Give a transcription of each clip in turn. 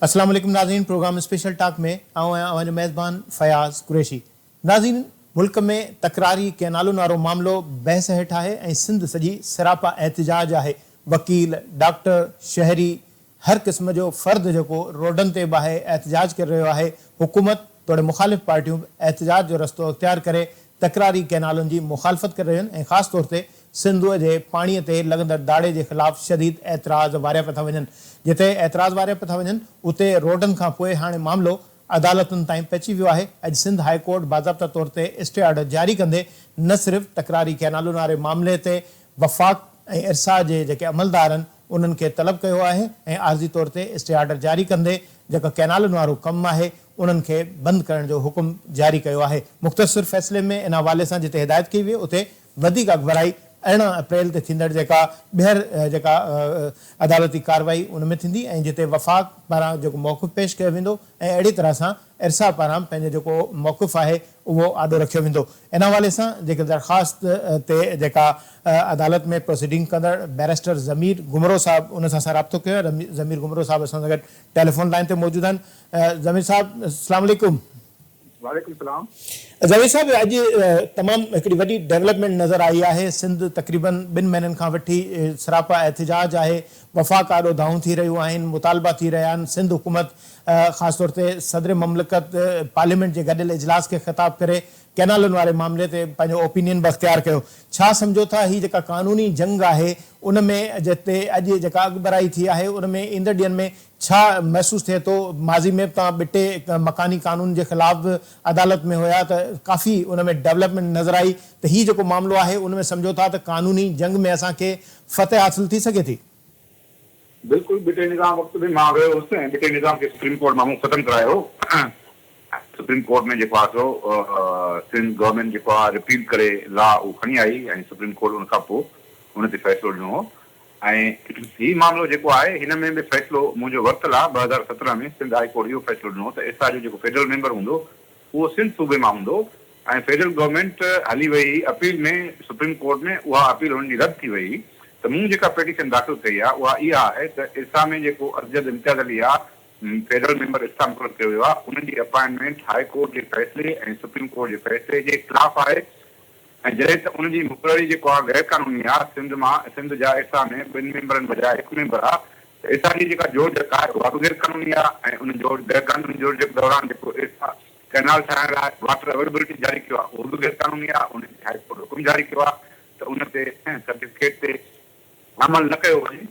अस्सलाम वालेकुम नाज़रीन, प्रोग्राम स्पेशल टॉक में आवां मेज़बान फयाज़ कुरैशी। नाज़रीन, मुल्क में तकरारी कैनालुनि वारो मामलो बहस हेठि आहे ऐं सिंध सॼी सरापा एहतिजाज आहे। वकील, डॉक्टर, शहरी, हर क़िस्म जो फ़र्द जेको रोडनि ते बाहि एहतिजाज करे रहियो आहे। हुकूमत तोड़े मुख़ालिफ़ पार्टियूं एहतिजाज जो रस्तो इख़्तियार करे तकरारी कैनालुनि जी मुखालफ़त करे रहियूं आहिनि ऐं ख़ासि तौर ते सिंधु जे पाणीअ ते लॻंदड़ दाड़े जे ख़िलाफ़ शदीद एतिराज़ वारिया पिया था वञनि। जिते एतिराज़ वारिया पिया था वञनि उते रोडनि खां पोइ हाणे मामिलो अदालतुनि ताईं पहुची वियो आहे। अॼु सिंध हाई कोर्ट बाज़ाब्ता तौर ते स्टे ऑर्डर जारी कंदे न सिर्फ़ु तकरारी कैनालुनि वारे मामले ते वफ़ाक़ ऐं इरसा जे जेके अमलदार आहिनि उन्हनि खे तलब कयो आहे ऐं आर्ज़ी तौर ते स्टे ऑर्डर जारी कंदे जेका कैनालुनि वारो कमु आहे उन्हनि खे बंदि करण जो हुकुम जारी कयो आहे। मुख़्तसिर फ़ैसिले में इन हवाले सां जिते हिदायत कई वई उते वधीक अॻिभराई 18 अप्रैल ते थींदड़ जेका ॿीहर जेका अदालती कार्रवाई उन में थींदी ऐं जिते वफ़ाक़ पारां जेको मौक़िफ़ पेश कयो वेंदो ऐं अहिड़ी तरह सां इरसा पारां पंहिंजो जेको मौक़िफ़ आहे उहो आॾो रखियो वेंदो। इन हवाले सां जेके दरख़्वास्त ते जेका अदालत में प्रोसीडिंग कंदड़ बैरिस्टर ज़मीर गुमरो साहब उन सां राब्तो कयो। ज़मीर गुमरो साहब असां सां गॾु टेलीफोन लाइन ते मौजूदु आहिनि। ज़मीर साहब अस्सलाम वालेकुम। वालेकुम सलाम। ज़मीर साहब, अॼु तमामु हिकिड़ी वॾी डेवलपमेंट नज़र आई आहे। सिंध तक़रीबन 2 महीननि खां वठी सरापा एहतिजाज आहे। वफ़ाक़ आॾो दाऊं थी रहियूं आहिनि, मुतालबा थी रहिया आहिनि। सिंध हुकूमत ख़ासि तौर ते सदर ममलिकत पार्लियामेंट जे गॾियल इजलास खे ख़िताब करे कैनालुनि वारे मामले ते पंहिंजो ओपिनियन बि अख़्तियार कयो। छा सम्झो था ही जेका क़ानूनी जंग आहे उन में जिते अॼु जेका अॻिभराई थी आहे उन में ईंदड़ ॾींहंनि में छा महसूसु थिए थो? माज़ी में तव्हां बिटे मकानी कानून जे ख़िलाफ़ अदालत में हुया त काफ़ी उन में डेवलपमेंट नज़र आई त हीउ जेको मामिलो आहे उन में सम्झो था त क़ानूनी जंग में असांखे फ़तह हासिल थी सघे थी? बिल्कुलु बिटे निज़ाम वक़्तु में मां वियो हुउसि ऐं बिटे निज़ाम खे सुप्रीम कोर्ट मां ख़तमु करायो। सुप्रीम कोर्ट में जेको आहे सो सिंध गवर्नमेंट जेको आहे रिपील करे लॉ उहो खणी आई ऐं सुप्रीम कोर्ट उन खां पोइ उन ते फ़ैसिलो ॾिनो हो। ऐं हीउ मामिलो जेको आहे हिन में बि फ़ैसिलो मुंहिंजो वरितलु आहे 2017 में सिंध हाई कोर्ट इहो फ़ैसिलो ॾिनो त इसा जो जेको फेडरल मेंबर हूंदो उहो सिंध सूबे मां हूंदो ऐं फेडरल गवर्नमेंट हली वई अपील में सुप्रीम कोर्ट में, उहा अपील हुनजी रद्द थी वई। त मूं जेका पिटीशन दाख़िल कई आहे उहा इहा आहे त इरसा में जेको अर्जद इम्तियाज़ अली आहे फेडरल मेंबर इरसा मुक़ररु कयो वियो आहे उन्हनि जी अपॉइंटमेंट हाई कोर्ट जे फ़ैसिले ऐं सुप्रीम कोर्ट जे फ़ैसिले जे ख़िलाफ़ आहे। ऐं जॾहिं त उनजी मुक़ररी जेको आहे गैर क़ानूनी आहे, सिंध जा इरसा में 2 मेंबरनि बजाए 1 मेंबर आहे, त इरसा जी जेका जोड़ जक आहे उहा बि गैर क़ानूनी आहे। ऐं उन गैर क़ानूनी जोड़ जक दौरान जेको इरसा कैनाल ठाहिण लाइ वाटर अवेलेबिलिटी जारी कयो आहे उहो बि गैर क़ानूनी आहे। उन ते हाई कोर्ट हुकुम जारी कयो आहे त उन ते सर्टिफिकेट ते अमल न कयो वञे,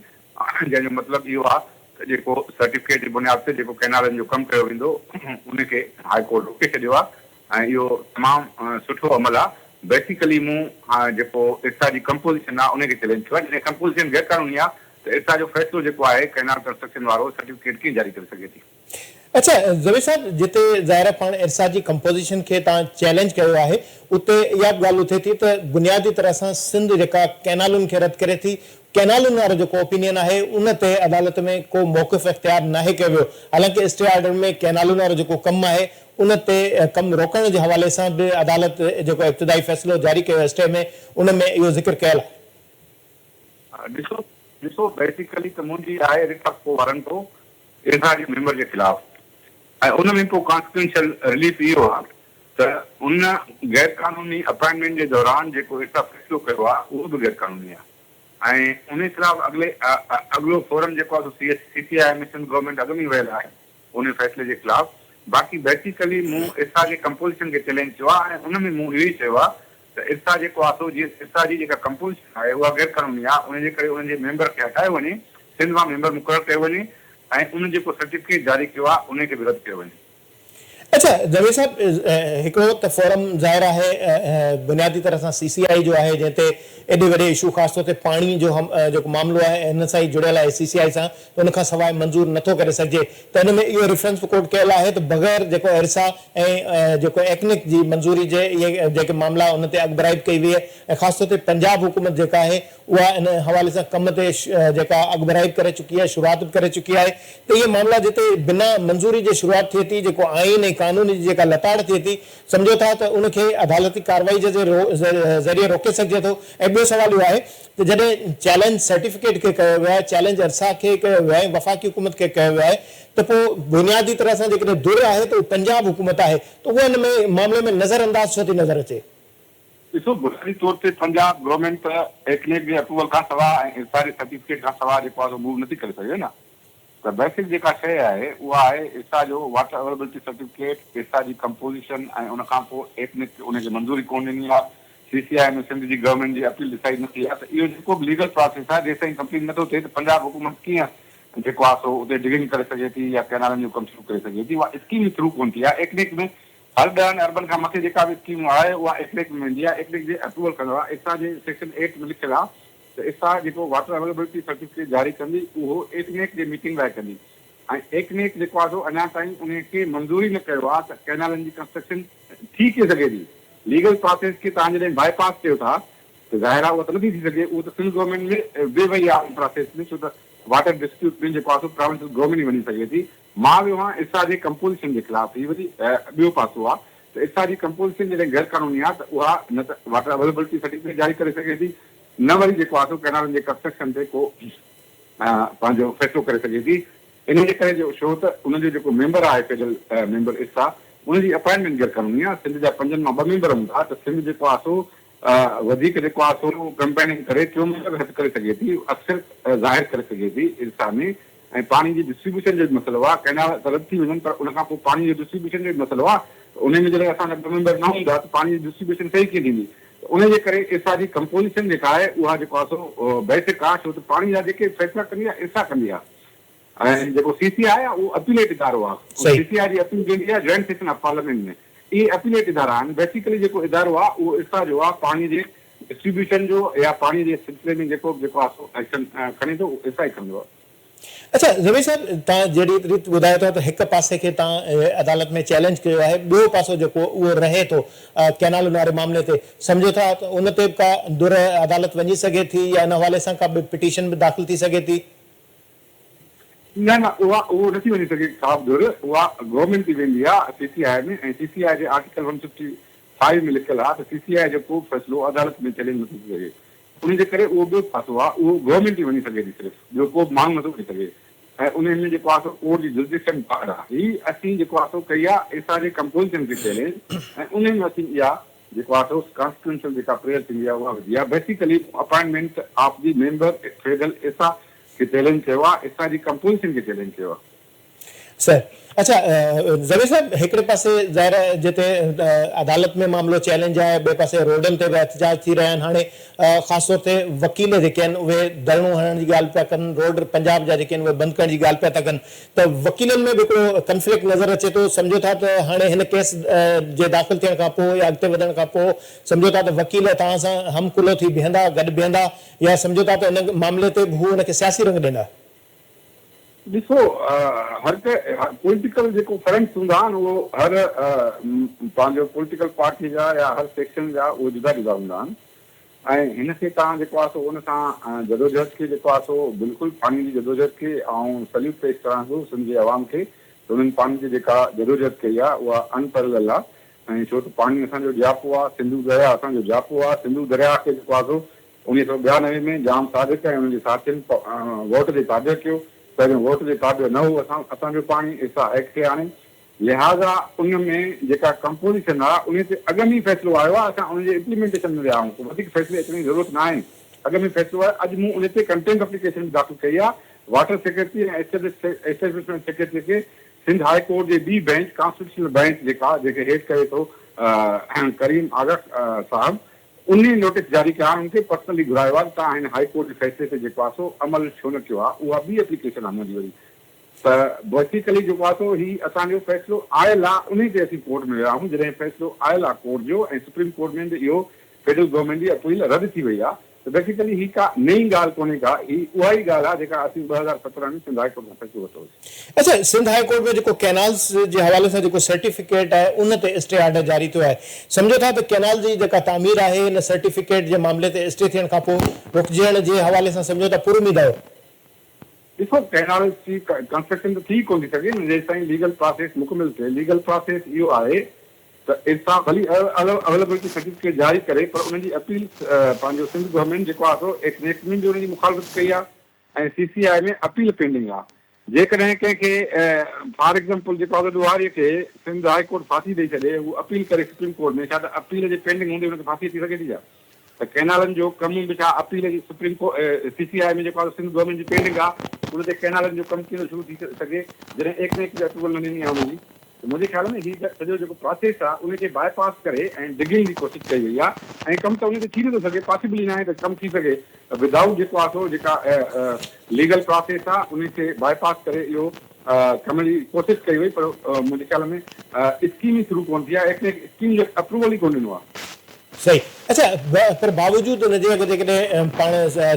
जंहिंजो मतिलबु इहो आहे त जेको सर्टिफिकेट जी बुनियाद ते जेको कैनालनि जो कमु कयो वेंदो उनखे हाई कोर्ट रोके छॾियो आहे। ऐं इहो तमामु सुठो अमल आहे। बेसिकली मूं जेको इरसा जी कंपोज़िशन आहे उनखे चैलेंज कयो आहे। जॾहिं कंपोज़िशन गैर क़ानूनी आहे त इरसा जो फ़ैसिलो जेको आहे कैनाल कंस्ट्रक्शन वारो सर्टिफिकेट कीअं जारी करे सघे थी? अच्छा ज़मीर साहब, जिते ज़ाहिर पाण इरसा जी कंपोज़िशन खे तव्हां चैलेंज कयो आहे उते इहा बि ॻाल्हि थिए थी त बुनियादी तरह सां सिंध जेका कैनालुनि खे रद्द करे थी, कैनालुनि वारो जेको ओपिनियन आहे उन ते अदालत में को मौक़िफ़ इख़्तियार नाहे कयो वियो। हालांकि स्टे ऑर्डर में कैनालुनि वारो जेको कमु आहे उन ते कमु रोकण जे हवाले सां बि अदालत जेको इब्तिदाई फ़ैसिलो जारी कयो स्टे में उन में इहो ज़िक्र कयल आहे। ॾिसो बेसिकली त मुंहिंजी आहे रिटको वारंटो इरसा जे मेंबर जे ख़िलाफ़ ऐं उन में पोइ कॉन्स्टिट्यूशनल रिलीफ इहो आहे त उन गैर क़ानूनी अपॉइंटमेंट जे दौरान जेको इरसा फ़ैसिलो कयो आहे उहो बि गैर क़ानूनी आहे। ऐं उन ख़िलाफ़ अॻिलो फोरम जेको आहे CCI में सिंध गवर्नमेंट अॻु में वियल आहे उन फ़ैसिले जे ख़िलाफ़। बाक़ी बेसिकली मूं इरसा जे कंपोज़िशन खे चैलेंज कयो आहे ऐं उन में मूं इहो ई चयो आहे त इरसा जेको आहे सो जीअं इरसा जी जेका कंपोज़िशन आहे उहा गैर क़ानूनी आहे, उनजे करे उनजे मेंबर खे हटायो वञे, सिंध मां मेंबर मुक़ररु कयो वञे ऐं उन जेको सर्टिफिकेट जारी कयो आहे उनखे बि रद्द कयो वञे। अच्छा ज़मीर साहब, हिकिड़ो त फोरम ज़ाहिर आहे बुनियादी तरह सां CCI जो आहे जंहिं ते एॾे वॾे इशू ख़ासि तौर ते पाणी जो जेको मामिलो आहे हिन सां ई जुड़ियल आहे CCI सां, त उनखां सवाइ मंज़ूर नथो करे सघिजे। त हिन में इहो रेफरेंस कोड कयल आहे त बग़ैर जेको इरसा ऐं जेको एक्निक जी मंज़ूरी जे इहे जेके मामला उन ते अॻिभराई कई वई आहे ऐं ख़ासि तौर ते पंजाब हुकूमत जेका आहे उहा इन हवाले सां कम ते जेका अॻिभराई करे चुकी आहे, शुरूआत बि करे चुकी आहे। त इहे मामला जिते बिना मंज़ूरी जे शुरूआत थिए थी, जेको आइन ऐं कानून जी जेका लताड़ थिए थी सम्झो था त उनखे अदालती कार्रवाई जे ज़रिए रोके सघिजे थो। ऐं ॿियो सवाल इहो आहे त जॾहिं चैलेंज सर्टिफिकेट खे कयो वियो आहे, चैलेंज अरसा खे कयो वियो आहे, वफ़ाक़ी हुकूमत खे कयो वियो आहे, त पोइ बुनियादी तरह सां जेकॾहिं दुर आहे त पंजाब हुकूमत आहे, त उहा हिन में मामले में नज़र अंदाज़ छो थी नज़र अचे? ॾिसो, बुनियादी तौर ते पंजाब गवर्नमेंट एक्नेक जे अप्रूवल खां सवाइ ऐं इरसारी सर्टिफिकेट खां सवाइ जेको आहे मूव नथी करे सघे न। त बेसिक जेका शइ आहे उहा आहे इरसा जो वाटर अवेलेबिलिटी सर्टिफिकेट, इरसा जी कंपोज़िशन, ऐं उन खां पोइ एक्नेक उनखे मंज़ूरी कोन ॾिनी आहे। CCI में सिंध जी गवर्नमेंट जी अपील डिसाइड न थी आहे। त इहो जेको बि लीगल प्रोसेस आहे जेसिताईं कंप्लीट नथो थिए त पंजाब हुकूमत कीअं जेको आहे सो उते डिगिंग करे सघे थी या कैनालनि जो कमु शुरू करे सघे थी। उहा स्कीम थ्रू कोन थी आहे। एक्नेक में हर 10 अरबन खां मथे जेका बि स्कीम आहे उहा एक्नेक में वेंदी आहे। एक्नेक जे अप्रूवल कंदो आहे। इरसा जे सेक्शन 8 में लिखियलु आहे त इरसा जेको वाटर अवेलेबिलिटी सर्टिफिकेट जारी कंदी उहो एक्नेक जे मीटिंग लाइ कंदी। ऐं एक्नेक जेको आहे सो अञा ताईं उनखे मंज़ूरी न कयो आहे त कैनालनि जी कंस्ट्रक्शन थी कीअं सघे थी। लीगल प्रोसेस खे तव्हां जॾहिं बाईपास कयो था त ज़ाहिर आहे उहा त नथी थी सघे। उहो त सिंध गवर्नमेंट में वे वई आहे प्रोसेस में, छो त वाटर डिस्प्यूट में जेको आहे सो प्रोविंशियल गवर्नमेंट ई वञी सघे थी। मां वियो आहियां इरसा जे कंपोज़िशन जे ख़िलाफ़। ही वरी ॿियो पासो आहे त इरसा जी कंपोज़िशन जॾहिं गैर कानूनी आहे त उहा न त वाटर अवेलेबिलिटी सर्टिफिकेट जारी करे सघे थी, न वरी जेको आहे सो कैनालनि जे कंस्ट्रक्शन ते को पंहिंजो फ़ैसिलो करे सघे थी। इन जे करे जो छो त उनजो जेको मेंबर आहे फेडरल मेंबर इरसा, उनजी अपॉइंटमेंट गैर कानूनी आहे। सिंध जा 5 मां 2 मेंबर हूंदा त सिंध जेको आहे सो वधीक जेको आहे सो कंपेनिंग करे 4 मेंबर हथु करे सघे थी, अक्सर ज़ाहिर करे सघे थी इरसा में। ऐं पाणी जी डिस्ट्रीब्यूशन जो बि मसइलो आहे। कैनाल तरक़ थी वञनि पर उनखां पोइ पाणी जो डिस्ट्रीब्यूशन जो बि मसइलो आहे। उन में जॾहिं असांजा 2 मेंबर न हूंदा त पाणी जी डिस्ट्रीब्यूशन सही कीअं थींदी। उनजे करे इरसा जी कंपोज़िशन जेका आहे उहा जेको आहे सो बेसिक आहे, छो त पाणी जा जेके फ़ैसिला कंदी आहे इरसा कंदी आहे। ऐं जेको CCI आहे उहो अपीलेट इदारो आहे। CCI जी अपील वेंदी आहे जॉइंट सेशन ऑफ पार्लियामेंट में। इहे अपीलेट इदारा आहिनि। बेसिकली जेको इदारो आहे उहो इरसा जो आहे, पाणी जे डिस्ट्रीब्यूशन जो या पाणी जे सिलसिले में जेको आहे सो एक्शन खणे थो इरसा ई कंदो आहे। अच्छा रमेश साहब, तव्हां जहिड़ी रीति ॿुधायो था त हिकु पासे खे तव्हां अदालत में चैलेंज कयो आहे, ॿियो पासो जेको उहो रहे थो कैनाल वारे मामले ते, सम्झो था त उन ते का दुर अदालत वञी सघे थी या इन हवाले सां का बि पिटीशन बि दाख़िल थी सघे थी? न न, उहो नथी वञी सघे का बि दुर। उहा गवर्नमेंट थी वेंदी आहे CCI में। ऐं CCI जे आर्टिकल 155 में लिखियलु आहे त CCI जो को फ़ैसिलो अदालत में चैलेंज नथो थी सघे। उनजे करे उहो ॿियो पासो आहे, उहो गवर्नमेंट ई वञी सघे थी सिर्फ़ु, ॿियो को माण्हू नथो वञी सघे। ऐं उन में जेको आहे सो कोर्ट जी जुरिडिक्शन पावर आहे। ही असीं जेको आहे सो कई आहे इरसा जे कंपोज़िशन खे चैलेंज, ऐं उन में असीं इहा जेको आहे सो कॉन्स्टिट्यूशनल जेका प्रेयर थींदी आहे उहा विधी आहे। Basically appointment of the member federal IRSA खे चैलेंज कयो आहे, इरसा जी कंपोज़िशन खे चैलेंज कयो आहे। सर अच्छा ज़मीर साहब, हिकिड़े पासे ज़ाहिर आहे जिते अदालत में मामिलो चैलेंज आहे, ॿिए पासे रोडनि ते बि एहतजाज थी रहिया आहिनि। हाणे ख़ासि तौर ते वकील जेके आहिनि उहे धरणो हणण जी ॻाल्हि पिया कनि, रोड पंजाब जा जेके आहिनि उहे बंदि करण जी ॻाल्हि पिया था कनि। त वकीलनि में बि हिकिड़ो कंफ्लिक्ट नज़र अचे थो। सम्झो था त हाणे हिन केस जे दाख़िल थियण खां पोइ या अॻिते वधण खां पोइ सम्झो था त वकील तव्हां सां हमकुलो थी बीहंदा, गॾु बीहंदा, या सम्झो था त इन मामले ते हू हुनखे सियासी रंग ॾींदा? ॾिसो, हर पॉलिटिकल जेको फ्रंट्स हूंदा आहिनि उहो हर पंहिंजो पॉलिटिकल पार्टी जा या हर सेक्शन जा उहे जुदा जुदा हूंदा आहिनि। ऐं हिनखे तव्हां जेको आहे सो उन सां जदोजहद खे जेको आहे सो बिल्कुलु पाणी जी जदोजहद खे ऐं सल्यूट पेश करण थो सिंध जे अवाम खे। त उन्हनि पाणी जी जेका जदोजहद कई आहे उहा अनपैरेलल आहे। ऐं छो त पाणी असांजो जापो आहे, सिंधू दरिया असांजो जापो आहे। सिंधू दरिया खे जेको आहे सो 1992 में जाम सादिक ऐं उनजे साथियुनि वोट ते ताबिया कयो। पहिरियों वोट जे ताबिया न हो असांजो पाणी, इरसा एक्ट खे आणे। लिहाज़ा उन में जेका कंपोज़िशन आहे उन ते अॻ में ई फ़ैसिलो आयो आहे। असां उनजे इम्प्लीमेंटेशन में विया आहियूं, वधीक फ़ैसिले अचण जी ज़रूरत न आहे। अॻ में फ़ैसिलो आहे। अॼु मूं उन ते कंटेम्प्ट एप्लीकेशन दाख़िल कई आहे। वाटर सेक्रेटरी ऐं एस्टेब्लिशमेंट सेक्रेटरी खे सिंध हाई कोर्ट जे ॿी बेंच, कॉन्स्टिट्यूशनल बेंच जेके हेठि करे थो करीम आगा साहब, उन नोटिस जारी कया आहिनि। उनखे पर्सनली घुरायो आहे त तव्हां हिन हाई कोर्ट जे फ़ैसिले ते जेको आहे सो अमल छो न कयो आहे। उहा ॿी एप्लीकेशन आहे मुंहिंजी वरी। त बेसिकली जेको आहे सो ही असांजो फ़ैसिलो आयल आहे, उन ते असीं कोर्ट में विया आहियूं। जॾहिं फ़ैसिलो आयल आहे कोर्ट जो ऐं सुप्रीम कोर्ट में बि इहो फेडरल गवर्नमेंट जी अपील रद्द थी वई आहे। त बेसिकली ही का नई ॻाल्हि कोन्हे का, ही उहा ई ॻाल्हि आहे जेका असीं 2017 में सिंध हाई कोर्ट में फ़ैसिलो वरितो हुओसीं। अच्छा, सिंध हाई कोर्ट में जेको कैनाल्स जे हवाले सां जेको सर्टिफिकेट आहे उन ते स्टे ऑर्डर जारी थियो आहे। सम्झो था त कैनाल जी जेका तामीर आहे इन सर्टिफिकेट जे मामले ते स्टे थियण खां पोइ रुकजण जे हवाले सां सम्झो था पूरी उम्मीद आयो? ॾिसो कैनाल जी कंस्ट्रक्शन त थी कोन थी सघे न जेसि ताईं लीगल प्रोसेस मुकमिल थिए। लीगल प्रोसेस इहो आहे त इसां भली अवेलेबिलिटी सर्टिफिकेट जारी करे पर उनजी अपील पंहिंजो सिंध गवर्नमेंट जेको आहे सो एक्सनेकमेंट जो उनजी मुखालफ़त कई आहे ऐं CCI में अपील पेंडिंग आहे। जेकॾहिं कंहिंखे फॉर एग्ज़ाम्पल जेको आहे ॾुहारीअ खे सिंध हाई कोर्ट फांसी ॾेई छॾे, हू अपील करे सुप्रीम कोर्ट में, छा त अपील जे पेंडिंग हूंदे हुनखे फांसी थी सघे थी छा? त कैनालनि जो कमु बि छा अपील जी सुप्रीम कोर्ट CCI में जेको आहे सिंध गवर्नमेंट जी पेंडिंग आहे, उन ते कैनालनि जो कमु कीअं शुरू थी सघे जॾहिं एक अप्रूवल न ॾिनी आहे हुनजी। त मुंहिंजे ख़्याल में हीउ सॼो जेको प्रोसेस आहे उनखे बाईपास करे ऐं डिगिंग जी कोशिशि कई वई आहे ऐं कमु त उन ते थी नथो सघे, पॉसिबल ई न आहे त कमु थी सघे विदाउट जेको आहे सो जेका लीगल प्रोसेस आहे उनखे बाईपास करे इहो कम जी कोशिशि कई वई, पर मुंहिंजे ख़्याल में स्कीम ई शुरू कोन थी आहे, स्कीम जो अप्रूवल ई कोन ॾिनो आहे। सही। अच्छा, पर बावजूदि हुनजे अगरि जेकॾहिं पाण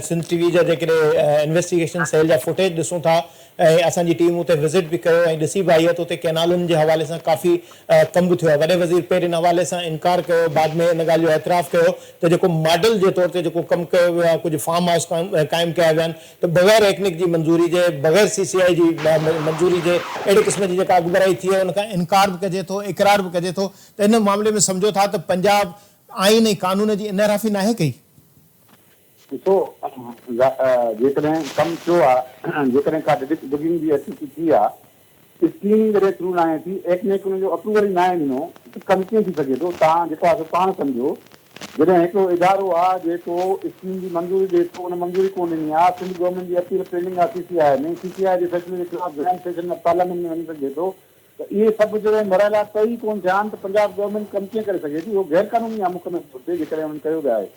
सिंध TV जा जेकॾहिं इन्वेस्टिगेशन सेल जा फुटेज ॾिसूं था ऐं असांजी टीम उते विज़िट बि कयो ऐं ॾिसी बि आई आहे त उते कैनालुनि जे हवाले सां काफ़ी कमु बि थियो आहे। वॾे वज़ीर पहिरियों इन हवाले सां इनकार कयो, बाद में इन ॻाल्हि जो एतिराफ़ कयो त जेको मॉडल जे तौर ते जेको कमु कयो वियो आहे, कुझु फार्म हाउस क़ाइमु कया विया आहिनि त बग़ैर एक्निक जी मंज़ूरी जे, बग़ैर CCI जी मंज़ूरी जे अहिड़े क़िस्म जी जेका अॻुभराई थी आहे उनखां इनकार बि कजे थो, इक़रार बि कजे थो। त इन मामले में सम्झो था त पंजाब आइन ऐं कानून जी इनहराफ़ी नाहे कई। ॾिसो जेकॾहिं कमु थियो आहे, जेकॾहिं का डिगिंग जी एक्टिविटी थी आहे, स्कीम जॾहिं थ्रू न आहे थी, एक्नेक उनजो अप्रूवल ई न आहे ॾिनो, त कमु कीअं थी सघे थो? तव्हां जेको आहे पाण सम्झो, जॾहिं हिकिड़ो इदारो आहे जेको स्कीम जी मंज़ूरी ॾिए थो, उन मंज़ूरी कोन ॾिनी आहे, सिंध गवर्नमेंट जी अपील पेंडिंग आहे CCI में, CCI जे फैसले जे ख़िलाफ़ ग्रैंड सेशन में पार्लियामेंट में वञी सघे थो, त इहे सभु जॾहिं मरहला तइ कोन थिया आहिनि त पंजाब गवर्नमेंट कमु कीअं करे सघे थी? उहो गैर क़ानूनी आहे मुकमल तौर ते जेकॾहिं उन्हनि कयो वियो आहे।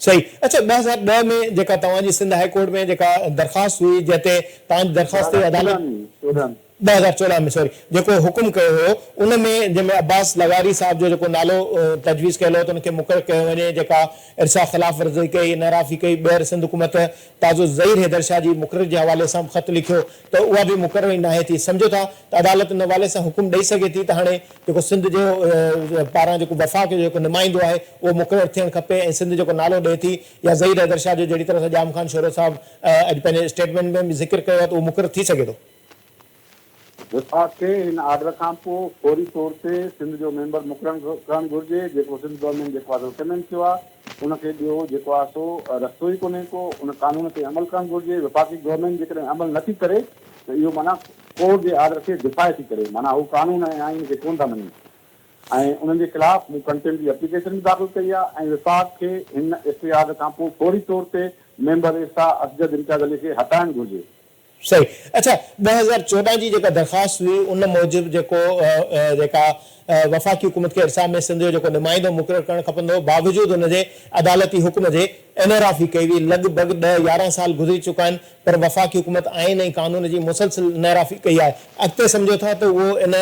सही। अच्छा, 2010 में जेका तव्हांजी सिंध हाई कोर्ट में जेका दरख़्वास्त हुई जंहिं ते तव्हांजी दरख़्वास्त ते अदालत 2014 में सॉरी जेको हुकुम कयो हो उन में जंहिंमें अब्बास लगारी साहब जो जेको नालो तजवीज़ कयल हो त उनखे मुक़ररु कयो वञे, जेका इरसा ख़िलाफ़ वर्ज़ी कई, नाराफ़ी कई, ॿीहर सिंध हुकूमत ताज़ो ज़हीर हैदर शाह जी मुक़रर जे हवाले सां ख़त लिखियो त उहा बि मुक़ररु ई नाहे थी। सम्झो था त अदालत इन हवाले सां हुकुम ॾेई सघे थी त हाणे जेको सिंध जो पारां जेको वफ़ाक़ जो जेको नुमाइंदो आहे उहो मुक़ररु थियणु खपे ऐं सिंध जेको नालो ॾिए थी या ज़हीर हैदर शाह जो जहिड़ी तरह सां जाम ख़ान शोरो साहब अॼु पंहिंजे स्टेटमेंट में बि ज़िक्र कयो आहे त उहो मुक़ररु थी सघे थो। विफ़ाक़ खे हिन ऑर्डर खां पोइ फौरी तौर ते सिंध जो मेंबर मुक़ररु करणु घुरिजे। जेको सिंध गवर्नमेंट जेको आहे रिकमेंड कयो आहे उनखे ॿियो जेको आहे सो रस्तो ई कोन्हे को, उन कानून ते अमल करणु घुरिजे। विफ़ाक़ी गवर्नमेंट जेकॾहिं अमल नथी करे त इहो माना कोर्ट जे ऑर्डर खे डिफाए थी करे, माना हू कानून ऐं आइन खे कोन था मञनि ऐं उन्हनि जे ख़िलाफ़ मूं कंटेम्प्ट जी एप्लीकेशन बि दाख़िल कई आहे ऐं विफ़ाक़ खे हिन इफ़्ती ऑर्डर खां पोइ फौरी तौर ते मेंबर इरसा असजद इम्तियाज़ अली खे हटाइणु घुरिजे। सही। अच्छा, 2014 जी जेका दरख़्वास्त हुई उन मूजिबि जेको जेका वफ़ाक़ी हुकूमत खे इरसा में सिंध जो जेको नुमाइंदो मुक़ररु करणु खपंदो, बावजूदि हुनजे अदालती हुकुम जे इनहराफ़ी कई हुई। लॻभॻि 10-11 साल गुज़री चुका आहिनि पर वफ़ाक़ी हुकूमत आइन ऐं कानून जी मुसलसिल इनहराफ़ी कई आहे। अॻिते सम्झो था त उहो इन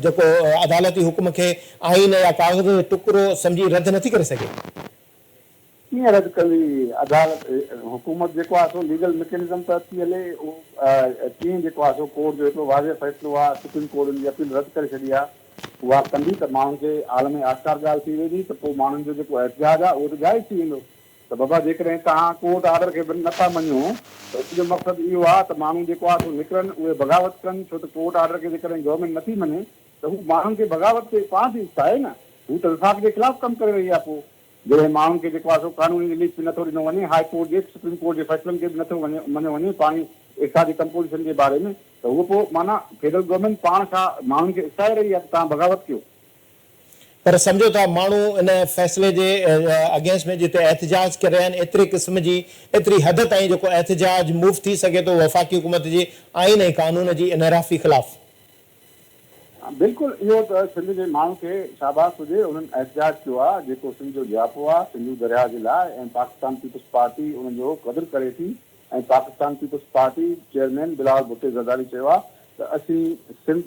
जेको अदालती हुकुम खे आइन या काग़ज़ जो टुकड़ो सम्झी रद्द नथी करे सघे? कीअं रद्द कंदी अदालत? हुकूमत जेको आहे सो लीगल मैकेनिज़म त अची हले, उहो कीअं जेको आहे सो कोर्ट जो हिकिड़ो वाज़े फ़ैसिलो आहे, सुप्रीम कोर्ट उनजी अपील रद्द करे छॾी आहे, उहा कंदी त माण्हुनि खे आलम आश्कार ॻाल्हि थी वेंदी त पोइ माण्हुनि जो जेको एहतिजाज आहे उहो त जाइज़ थी वेंदो। त बाबा जेकॾहिं तव्हां कोर्ट ऑर्डर खे नथा मञो त उनजो मक़सदु इहो आहे त माण्हू जेको आहे सो निकिरनि, उहे बग़ावत कनि, छो त कोर्ट ऑर्डर खे जेकॾहिं गवर्नमेंट नथी मञे त हू माण्हुनि खे बग़ावत ते पाण थी आहे न, हू त विफ़ाक़ जे ख़िलाफ़ु कमु करे रही आहे। पोइ जॾहिं माण्हुनि खे जेको आहे सो कानूनी रिलीफ बि नथो ॾिनो वञे, हाई कोर्ट जे सुप्रीम कोर्ट जे फ़ैसिलनि खे बि नथो मञियो वञे पाणी इरसा जी कंपोज़िशन जे बारे में, त उहो पोइ माना फेडरल गवर्नमेंट पाण खां माण्हुनि खे इसाए रही आहे त तव्हां बग़ावत कयो। पर सम्झो था माण्हू इन फ़ैसिले जे अगेंस्ट में जिते एहतिजाज करे रहिया आहिनि, एतिरे क़िस्म जी एतिरी हद ताईं जेको एहतिजाज मूव थी सघे थो वफ़ाक़ी हुकूमत जे आइन ऐं कानून जी इनहराफ़ी ख़िलाफ़? बिल्कुलु, इहो त सिंध जे माण्हू खे शाबाश हुजे, उन्हनि एहतिजाज कयो आहे जेको सिंध जो ज़ियाफ़ो आहे सिंधू दरिया जे लाइ, ऐं पाकिस्तान पीपुल्स पार्टी उन्हनि जो क़दुरु करे थी ऐं Pakistan Peoples Party chairman Bilawal Bhutto Zardari चयो आहे त असीं सिंध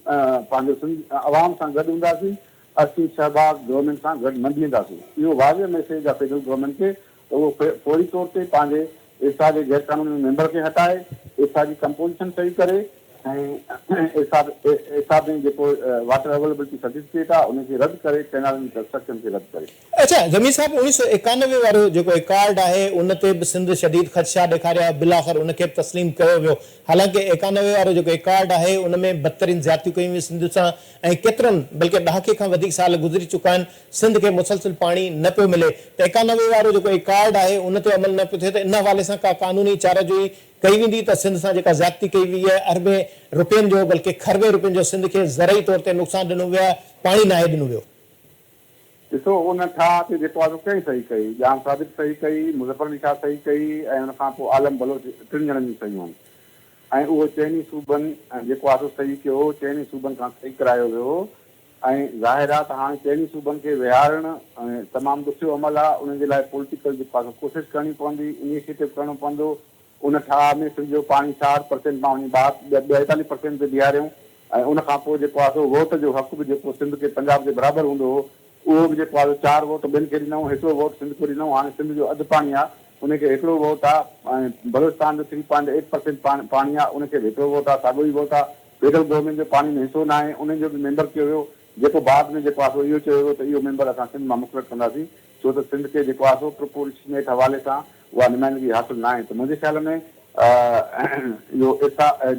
पंहिंजो सिंध अवाम सां गॾु हूंदासीं, असीं शहबाज़ गवर्नमेंट सां गॾु न बीहंदासीं। इहो वाज़े मैसेज आहे फेडरल गवर्नमेंट खे त उहो फौरी तौर ते पंहिंजे इरसा जे गैर क़ानूनी मेंबर खे हटाए, इरसा जी कंपोज़िशन सही करे हिसाब में जेको वाटर अवेलेबिलिटी सर्टिफिकेट आहे उनखे रद्द करे कैनाल कंस्ट्रक्शन खे रद्द करे। अच्छा जमीर साहब 1991 वारो जेको रिकॉर्ड आहे उन ते बि सिंध शदीद ख़दशा ॾेखारिया बिलाख़िर उनखे बि तस्लीम कयो वियो। हालांकि 91 वारो जेको रिकॉर्ड आहे उन में बदतरीन ज़्यादतियूं कयूं वियूं सिंध सां ऐं केतिरनि बल्कि ॾहाके खां वधीक साल गुज़री चुका आहिनि सिंध खे मुसलसिल पाणी न पियो मिले। त 91 वारो जेको रिकॉर्ड आहे उन ते अमल न पियो थिए त इन हवाले सां का कानूनी चाराजोई कई वेंदी त सिंध सां जेका ज़्यादती कई वई आहे अरबे रुपयनि जो बल्कि खरबे रुपयनि जो सिंध खे ज़रई तौर ते नुक़सान ॾिनो वियो आहे पाणी नाहे ॾिनो वियो। ॾिसो उन ठाह ते जेको आहे कंहिं सही कई जाम साबित सही कई मुज़फ़र अली शाह सही कई ऐं उन खां पोइ आलम बलोच 3 ॼणनि जी सही आहिनि ऐं उहो चइनी सूबनि जेको आहे सही कयो चइनी सूबनि खां सही करायो वियो ऐं ज़ाहिर आहे त हाणे चइनी सूबनि खे विहारणु तमामु ॾुखियो अमल आहे उन्हनि जे लाइ पॉलिटिकल जेको आहे कोशिशि करणी पवंदी इनिशिएटिव करणो पवंदो। उन ठाह में सिंध जो पाणी 60% मां वञी 42% ते बीहारियूं ऐं उन खां पोइ जेको आहे वोट जो हक़ बि जेको सिंध खे पंजाब जे बराबरि हूंदो हो उहो बि जेको आहे 4 वोट ॿियनि खे ॾिनऊं हिकिड़ो वोट सिंध खे ॾिनऊं। हाणे सिंध जो अधु पाणी आहे उनखे हिकिड़ो वोट आहे ऐं बलोचिस्तान जो 3.8% पाणी आहे उनखे हिकिड़ो वोट आहे साॻियो ई वोट आहे। फेडरल गवर्नमेंट जो पाणी में हिसो न आहे उन्हनि जो बि मेंबर कयो वियो जेको बाद में जेको आहे इहो चयो वियो त इहो मेंबर असां सिंध मां मुक़ररु कंदासीं छो त सिंध खे जेको आहे प्रोपोर्शनेट हवाले सां उहा नुमाइंदगी हासिलु न आहे। त मुंहिंजे ख़्याल में इहो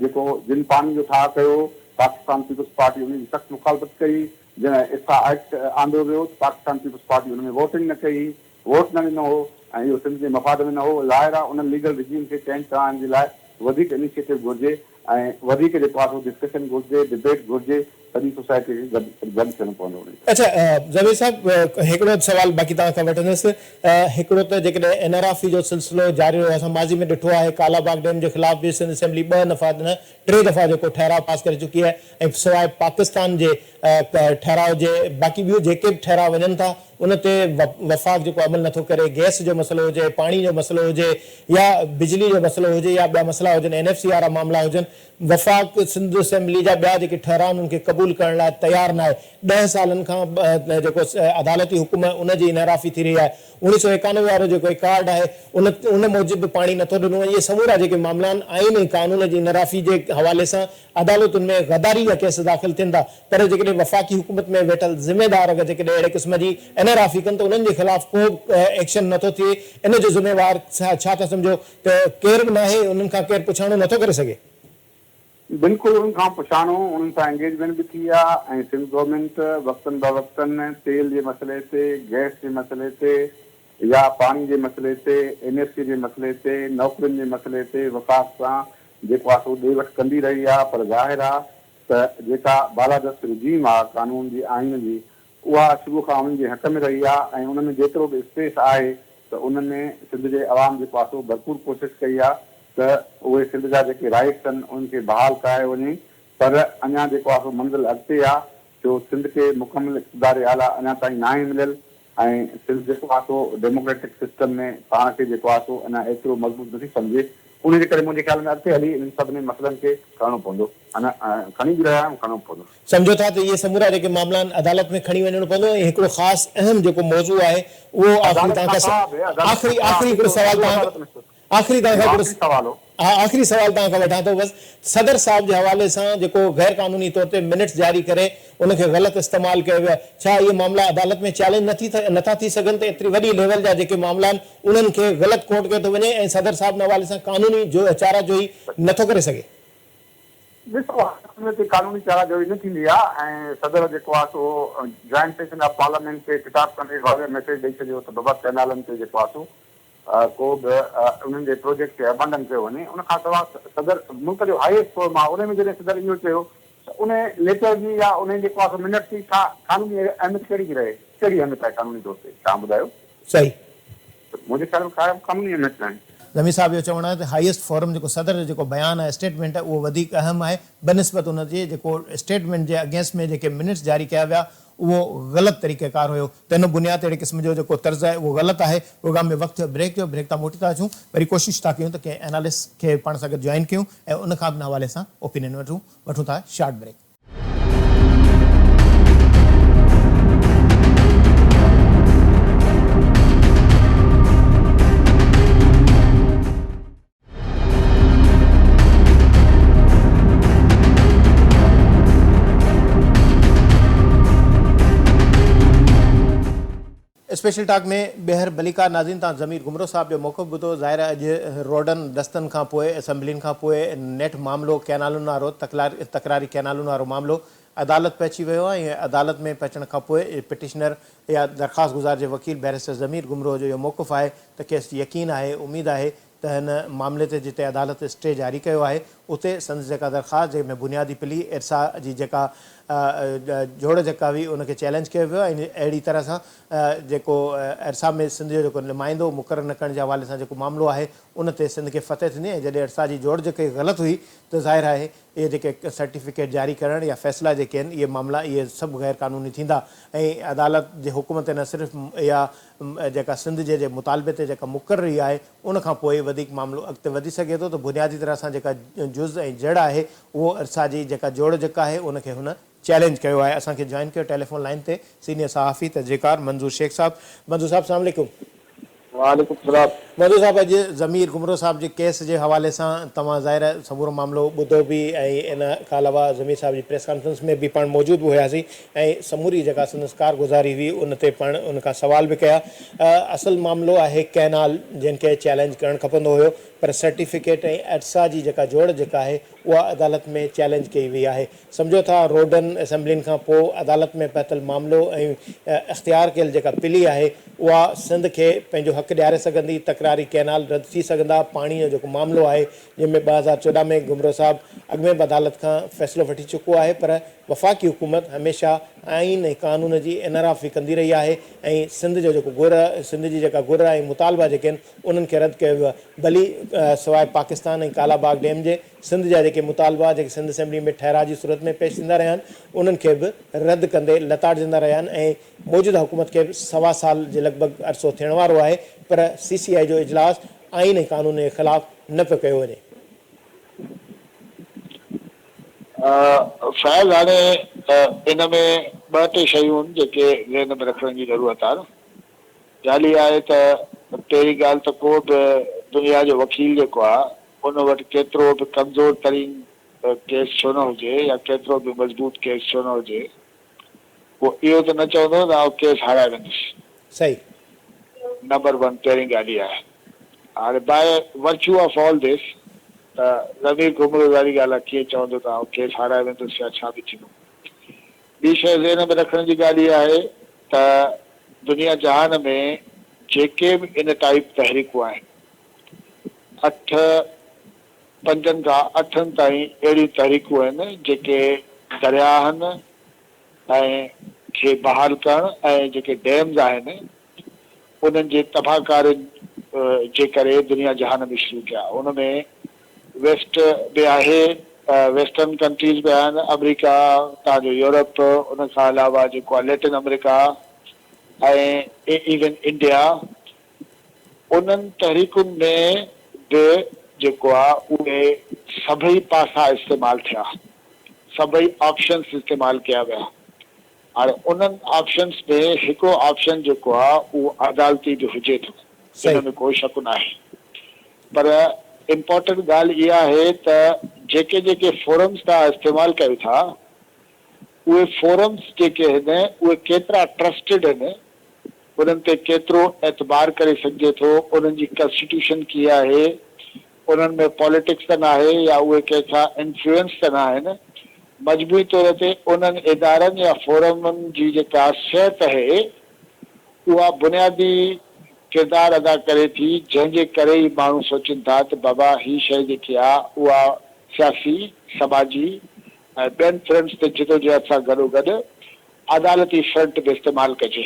जेको जिन पाणी जो ठाह कयो पाकिस्तान पीपुल्स पार्टी उनजी सख़्तु मुखालफ़त कई जंहिं इसा एक्ट आंदो वियो पाकिस्तान पीपुल्स पार्टी उन में वोटिंग न कई वोट न ॾिनो हो ऐं इहो सिंध जे मफ़ाद में न हो। ज़ाहिर आहे उन लीगल रिजीम खे चेंज करण जे लाइ वधीक इनिशिएटिव घुरिजे ऐं वधीक जेको आहे डिस्कशन घुरिजे डिबेट घुरिजे सॼी सोसाइटी खे गॾु थियणो पवंदो। अच्छा ज़मीर साहब हिकिड़ो सवाल बाक़ी तव्हां खां वठंदुसि हिकिड़ो त जेकॾहिं NRFI जो सिलसिलो जारी रहियो असां माज़ी में ॾिठो आहे कालाबाग डैम जे ख़िलाफ़ बि सिंध असेंबली 2 दफ़ा न 3 दफ़ा जेको ठहराव पास करे चुकी आहे ऐं सवाइ पाकिस्तान जे ठहराव जे बाक़ी ॿियूं जेके बि ठहराव वञनि था उन ते वफ़ाक़ जेको अमल नथो करे गैस जो मसइलो हुजे पाणी जो मसइलो हुजे या बिजली जो मसइलो हुजे या ॿिया मसइला हुजनि NFC वारा मामला हुजनि वफ़ाक़ सिंध असेंबली जा ॿिया जेके ठहराव उन्हनि खे क़बूल करण लाइ तयारु न आहे। 10 सालनि खां जेको अदालती हुकुम उनजी नाराफ़ी थी रही आहे। 1991 वारो जेको रिकॉर्ड आहे उन मूजिबि पाणी नथो ॾिनो इहे समूरा जेके मामला आहिनि आइन ऐं कानून जी नाराफ़ी जे हवाले सां अदालतुनि में गदारी जा केस दाख़िल थियनि था पर जेकॾहिं वफ़ाक़ी हुकूमत में वेठल ज़िम्मेदार अगरि जेकॾहिं अहिड़े क़िस्म जी NRFI कनि त उन्हनि जे ख़िलाफ़ को एक्शन नथो थिए इन जो ज़िम्मेवार छा था सम्झो त केर बि न आहे उन्हनि खां केरु पुछाणो नथो करे सघे। बिल्कुलु उन्हनि खां पुछाणो उन्हनि सां एंगेजमेंट बि थी आहे ऐं सिंध गवर्नमेंट वक़्तनि ब वक़्तनि तेल जे मसइले ते गैस जे मसइले ते या पाणी जे मसइले ते NFC जे मसइले ते नौकरियुनि जे मसइले ते वफ़ाक़ सां जेको आहे सो ॾे वठि कंदी रही आहे पर ज़ाहिर आहे त जेका बालादस्त रिजीम आहे कानून जी आइन जी उहा शुरू खां उन्हनि जे हक़ में रही आहे ऐं उन में जेतिरो बि स्पेस आहे त उन में सिंध जे अवाम जेको आहे सो भरपूर कोशिशि कई आहे त उहे सिंध जा जेके राइट्स आहिनि उन्हनि खे बहाल करायो वञे पर अञा जेको आहे सो मंज़िल अॻिते आहे जो सिंध खे मुकमिल इक़्तिदार आला अञा ताईं न आहे मिलियल ऐं सिंध जेको आहे सो डेमोक्रेटिक सिस्टम में पाण खे जेको आहे सो अञा एतिरो मज़बूत नथी सम्झे उनजे करे मुंहिंजे ख़्याल में अॻिते हली इन सभिनी मसइलनि खे करणो पवंदो अञा खणी बि रहिया आहियूं करणो पवंदो। सम्झो था त इहे समूरा जेके मामला आहिनि अदालत में खणी वञणो पवंदो ऐं हिकिड़ो ख़ासि अहम जेको मौज़ू आहे उहो आख़िरी सवाल तव्हां खां वठां थो बसि सदर साहिब जे हवाले सां जेको गैर कानूनी तौर ते मिनट्स जारी करे उनखे ग़लति इस्तेमालु कयो वियो आहे छा इहे मामला अदालत में चैलेंज नथा थी सघनि त एतिरी वॾी लेवल जा जेके मामला आहिनि उन्हनि खे ग़लति कोर्ट कयो थो वञे ऐं सदर साहिब जे हवाले सां कानूनी जो चाराजोई नथो करे सघे। ॾिसो कानूनी चाराजोई न थींदी आहे ऐं सदर जेको आहे सो जॉइंट सेशन ऑफ पार्लियामेंट खे ख़िताब कंदे मैसेज ॾेई छॾियो त बाबा कैनालनि ते जेको आहे सो को बि उन्हनि जे प्रोजेक्ट खे अबंडन कयो वञे उन खां सवाइ सदर मुल्क जो हाईएस्ट फोरम आहे उन में जॾहिं सदर इहो चयो त उन लेटर जी या उन जेको आहे मिनट जी कानूनी अहमियत कहिड़ी रहे कहिड़ी अहमियत आहे कानूनी तौर ते तव्हां ॿुधायो। सही मुंहिंजे ख़्याल में कानूनी अहमियत न आहे। ज़मीर साहब जो चवणु आहे त हाईएस्ट फोरम जेको सदर जो जेको बयानु आहे स्टेटमेंट आहे उहो वधीक अहम आहे बनिस्बत उनजे जेको स्टेटमेंट जे अगेंस्ट में जेके मिनट्स जारी कया विया उहो ग़लति तरीक़ेकार हुयो त इन बुनियाद अहिड़े क़िस्म जो जेको तर्ज़ु आहे उहो ग़लति आहे। प्रोग्राम में वक़्तु ब्रेक तां मोटी था अचूं वरी कोशिशि था कयूं त कंहिं एनालिस्ट खे पाण सां गॾु जॉइन कयूं ऐं उन खां बि हवाले सां ओपिनियन वठूं था शॉर्ट ब्रेक। स्पेशल टॉक में ॿीहर भलीकार नाज़रीन तव्हां ज़मीर गुमरो साहब जो मौक़िफ़ ॿुधो। ज़ाहिर आहे अॼु रोडनि दस्तनि खां पोइ असेंबलियुनि खां पोइ नेट मामिलो कैनालुनि वारो तकरारी कैनालुनि वारो मामिलो अदालत पहुची वियो आहे ऐं अदालत में पहुचण खां पोइ पिटिशनर या दरख़्वास्त गुज़ार जे वकील बैरिस्टर ज़मीर गुमरो जो इहो मौक़िफ़ आहे त खेसि यकीन आहे उमेदु आहे त हिन मामले ते जिते अदालत स्टे जारी कयो आहे उते संदसि जेका दरख़्वास्त जंहिंमें बुनियादी प्ली इरसा जी जेका जोड़ जेका हुई उनखे चैलेंज कयो वियो ऐं अहिड़ी तरह सां जेको इरसा में सिंध जो जेको नुमाइंदो मुक़ररु न करण जे हवाले सां जेको मामिलो आहे उन ते सिंध खे फ़तह थींदी ऐं जॾहिं इरसा जी जोड़ जेके ग़लति हुई त ज़ाहिर आहे इहे जेके सर्टिफिकेट जारी करण या फ़ैसिला जेके आहिनि इहे मामला इहे सभु गैर क़ानूनी थींदा ऐं अदालत जे हुकुम ते न सिर्फ़ु इहा जेका सिंध जे मुतालबे ते जेका मुक़ररी आहे उनखां पोइ वधीक मामिलो अॻिते वधी सघे थो। त बुनियादी तरह सां जेका जुज़ ऐं जड़ आहे उहो इरसा जी जेका जोड़ जेका आहे उनखे हुन चैलेंज कयो आहे। असांखे जॉइन कयो टेलीफोन लाइन ते सीनियर सहाफ़ी तजज़ेकार मंज़ूर शेख साहब। मंज़ूर साहब अस्सलाम वालेकुम। वालेकुम सलाम। मंज़ूर साहब अॼु ज़मीर गुमरो साहब जे केस जे हवाले सां तव्हां ज़ाहिर समूरो मामिलो ॿुधो बि ऐं इन खां अलावा ज़मीर साहब जी प्रेस कॉन्फ्रेंस में बि पाण मौजूदु बि हुयासीं ऐं समूरी जेका संदसि कारगुज़ारी हुई उन ते पाण उनखां सवाल बि कया। असल मामिलो आहे कैनाल जिनखे चैलेंज करणु खपंदो हुयो पर सर्टिफिकेट ऐं इरसा जी जेका जोड़ जेका आहे उहा अदालत में चैलेंज कई वई आहे। सम्झो था रोडनि असेंबलियुनि खां पोइ अदालत में पहुतल मामिलो ऐं इख़्तियार कयल जेका पिली आहे उहा सिंध खे पंहिंजो हक़ु ॾियारे सघंदी, तकरारी कैनाल रद्द थी सघंदा। पाणी जो जेको मामिलो आहे जंहिंमें 2014 में गुमरो साहब अॻु में बि अदालत खां फ़ैसिलो वठी चुको आहे पर वफ़ाक़ी हुकूमत हमेशह आइन ऐं क़ानून जी इनराफ़ी कंदी रही आहे ऐं सिंध जो जेको सिंध जी जेका घुर ऐं मुतालबा जेके आहिनि उन्हनि खे रद्द कयो वियो आहे। भली सवाइ पाकिस्तान ऐं कालाबाग डैम जे सिंध जा जेके मुतालबा जेके सिंध असेंबली में ठहराव जी सूरत में पेश थींदा रहिया आहिनि उन्हनि खे बि रद्द कंदे लताड़जंदा रहिया आहिनि ऐं मौजूदा हुकूमत खे बि 1.25 साल जे लॻभॻि अरसो थियण वारो आहे पर CCI जो इजलास आइन ऐं क़ानून जे ख़िलाफ़ न पियो कयो वञे। फैज़ हाणे इन में 2-3 शयूं आहिनि जेके ज़हन में रखण जी ज़रूरत आहे। ॻाल्हि इहा आहे त पहिरीं ॻाल्हि त को बि दुनिया जो वकील जेको आहे उन वटि केतिरो बि कमज़ोर तरीन केस छो न हुजे या केतिरो बि मज़बूत केस छो न हुजे उहो इहो त न चवंदो त केस हाराए वेंदुसि। सही। नंबर 1 पहिरीं ॻाल्हि इहा आहे। हाणे by virtue of all this त ज़मीर गुमरो वारी ॻाल्हि आहे कीअं चवंदो त केस हाराए वेंदुसि या छा बि थींदो। ॿी शइ ज़हन में रखण जी ॻाल्हि इहा आहे त दुनिया जहान में जेके बि इन टाइप तहरीकूं आहिनि 5 खां 8 ताईं अहिड़ियूं तहरीकूं आहिनि जेके दरियाहनि ऐं खे बहाल करणु ऐं जेके डैम्स आहिनि उन्हनि जे तबाहकारी जे करे दुनिया जहान में शुरू कया। उनमें वेस्ट बि आहे, वेस्टर्न कंट्रीज़ बि आहिनि, अमेरिका, तव्हांजो यूरोप, उन खां अलावा जेको आहे लैटिन अमेरिका ऐं इवन इंडिया। उन्हनि तहरीकुनि में बि जेको आहे उहे सभई पासा इस्तेमालु थिया, सभई ऑप्शन्स इस्तेमालु कया विया। हाणे उन्हनि ऑप्शन्स में हिकिड़ो ऑप्शन जेको आहे उहो अदालती बि हुजे थो, हिन में कोई शक न आहे। पर इम्पोर्टेंट ॻाल्हि इहा आहे त जेके जेके फोरम्स तव्हां इस्तेमालु कयो था उहे फोरम्स जेके आहिनि उहे केतिरा ट्रस्टेड आहिनि, उन्हनि ते केतिरो एतबार करे सघिजे थो, उन्हनि जी कॉन्स्टिट्यूशन कीअं आहे, उन्हनि में पॉलिटिक्स त न आहे या उहे कंहिंखां इन्फ्लुएंस त न आहिनि। मजबूरी तौर ते उन्हनि इदारनि या फोरमनि जी जेका सिहत आहे उहा बुनियादी किरदारु अदा करे थी, जंहिंजे करे ई माण्हू सोचनि था त बाबा हीअ शइ जेकी आहे उहा सियासी समाजी ऐं ॿियनि फ्रंट्स ते जिदोजहद सां गॾोगॾु अदालती फ्रंट बि इस्तेमालु कजे।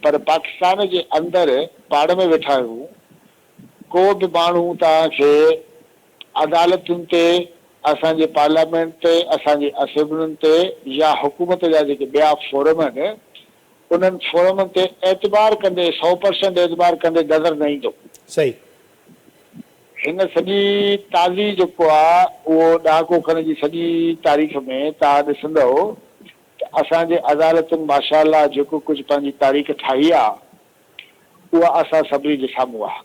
पर पाकिस्तान जे अंदरि पाण में वेठा आहियूं, को बि माण्हू तव्हांखे अदालतुनि ते, असांजे पार्लियामेंट ते, असांजी असेंबलियुनि ते या हुकूमत जा जेके ॿिया फोरम आहिनि उन्हनि फोरमनि ते एतबार कंदे 100% एतबार कंदे नज़र न ईंदो। सही। हिन सॼी ताज़ी जेको आहे उहो ॾहाको खण जी सॼी तारीख़ में तव्हां ॾिसंदव त असांजे अदालतुनि माशाअल्लाह जेको कुझु पंहिंजी तारीख़ ठाही आहे उहा असां सभिनी जे साम्हूं आहे।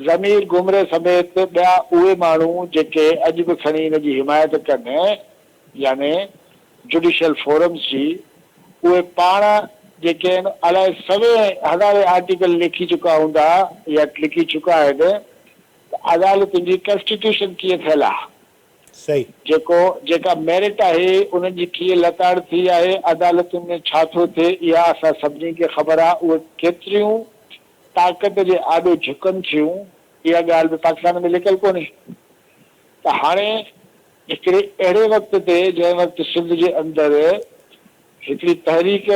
ज़मीर गुमरे समेत ॿिया उहे माण्हू जेके अॼु बि खणी हिन जी हिमायत कनि यानी जुडिशियल फोरम्स जी, उहे पाण जेके आहिनि अलाए सवे हज़ारे आर्टिकल लिखी चुका हूंदा या लिखी चुका आहिनि त अदालतुनि जी कॉन्स्टिट्यूशन कीअं थियल आहे, सही जेका मेरिट आहे उन्हनि जी कीअं लताड़ थी आहे, अदालतुनि में छा थो थिए इहा असां सभिनी खे ख़बर आहे। उहे केतिरियूं ताक़त जे आॾो झुकनि थियूं इहा ॻाल्हि बि पाकिस्तान में लिखियलु कोन्हे। त हाणे हिकिड़े अहिड़े वक़्त ते जंहिं वक़्तु सिंध जे अंदरि हिकिड़ी तहरीक